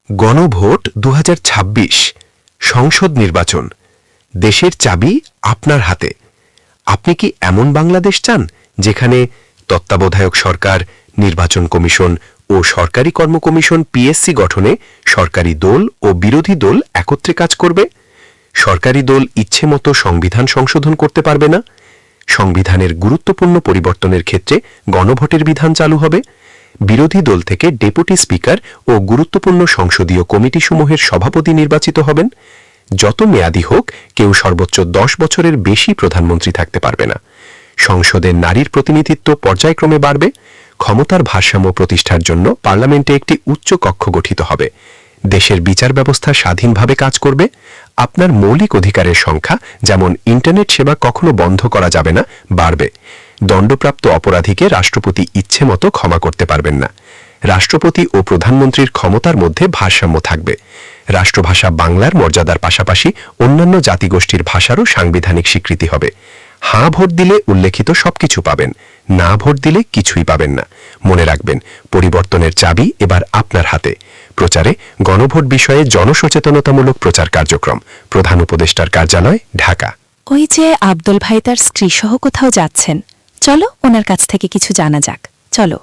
গণভোট 2026 সংসদ নির্বাচন। দেশের চাবি আপনার হাতে। আপনি কি এমন বাংলাদেশ চান যেখানে তত্ত্বাবধায়ক সরকার, নির্বাচন কমিশন ও সরকারি কর্ম কমিশন পিএসসি গঠনে সরকারি দল ও বিরোধী দল একত্রে কাজ করবে? সরকারি দল ইচ্ছেমতো সংবিধান সংশোধন করতে পারবে না? সংবিধানের গুরুত্বপূর্ণ পরিবর্তনের ক্ষেত্রে গণভোটের বিধান চালু হবে? বিরোধী দল থেকে ডেপুটি স্পিকার ও গুরুত্বপূর্ণ সংসদীয় কমিটিসমূহের সভাপতি নির্বাচিত হবেন? যত মেয়াদী হোক, কেউ সর্বোচ্চ 10 বছরের বেশি প্রধানমন্ত্রী থাকতে পারবে না। সংসদে নারীর প্রতিনিধিত্ব পর্যায়ক্রমে বাড়বে। ক্ষমতার ভারসাম্য প্রতিষ্ঠার জন্য পার্লামেন্টে একটি উচ্চ কক্ষ গঠিত হবে। দেশের বিচার ব্যবস্থা স্বাধীনভাবে কাজ করবে। আপনার মৌলিক অধিকারের সংখ্যা, যেমন ইন্টারনেট সেবা কখনো বন্ধ করা যাবে না, বাড়বে। দণ্ডপ্রাপ্ত অপরাধীকে রাষ্ট্রপতি ইচ্ছেমতো ক্ষমা করতে পারবেন না। রাষ্ট্রপতি ও প্রধানমন্ত্রীর ক্ষমতার মধ্যে ভারসাম্য থাকবে। রাষ্ট্রভাষা বাংলার মর্যাদার পাশাপাশি অন্যান্য জাতিগোষ্ঠীর ভাষারও সাংবিধানিক স্বীকৃতি হবে। হাঁ ভোট দিলে উল্লেখিত সবকিছু পাবেন, না ভোট দিলে কিছুই পাবেন না। মনে রাখবেন, পরিবর্তনের চাবি এবার আপনার হাতে। প্রচারে গণভোট বিষয়ে জনসচেতনতামূলক প্রচার কার্যক্রম। প্রধান উপদেষ্টার কার্যালয়, ঢাকা। ওই যে আব্দুল ভাই তার স্ত্রী সহ কোথাও যাচ্ছেন, চলো ওনার কাছ থেকে কিছু জানা যাক। চলো।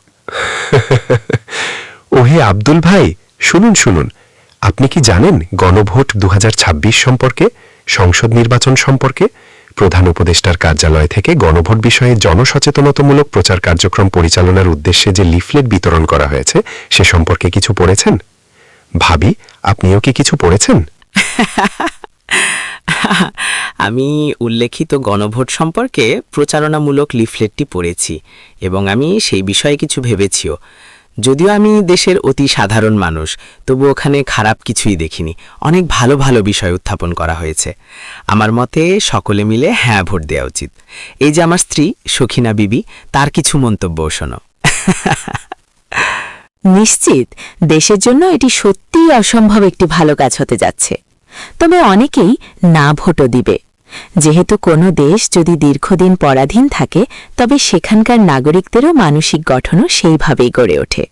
ওহে আব্দুল ভাই, শুনুন শুনুন, আপনি কি জানেন গণভোট 2026 সম্পর্কে, সংসদ নির্বাচন সম্পর্কে? প্রধান উপদেষ্টার কার্যালয় থেকে গণভোট বিষয়ে জনসচেতনতামূলক প্রচার কার্যক্রম পরিচালনার উদ্দেশ্যে যে লিফলেট বিতরণ করা হয়েছে, সে সম্পর্কে কিছু পড়েছেন? ভাবি, আপনিও কি কিছু পড়েছেন? আমি উল্লেখিত গণভোট সম্পর্কে প্রচারণামূলক লিফলেটটি পড়েছি এবং আমি সেই বিষয়ে কিছু ভেবেছিও। যদিও আমি দেশের অতি সাধারণ মানুষ, তবু ওখানে খারাপ কিছুই দেখিনি। অনেক ভালো ভালো বিষয় উত্থাপন করা হয়েছে। আমার মতে সকলে মিলে হ্যাঁ ভোট দেওয়া উচিত। এই যে আমার স্ত্রী সখিনা বিবি, তার কিছু মন্তব্যও শোনো। নিশ্চিত দেশের জন্য এটি সত্যিই অসম্ভব একটি ভালো কাজ হতে যাচ্ছে। তবে অনেকেই না ভোটও দিবে। যেহেতু কোনো দেশ যদি দীর্ঘদিন পরাধীন থাকে, তবে সেখানকার নাগরিকদেরও মানসিক গঠনও সেইভাবেই গড়ে ওঠে।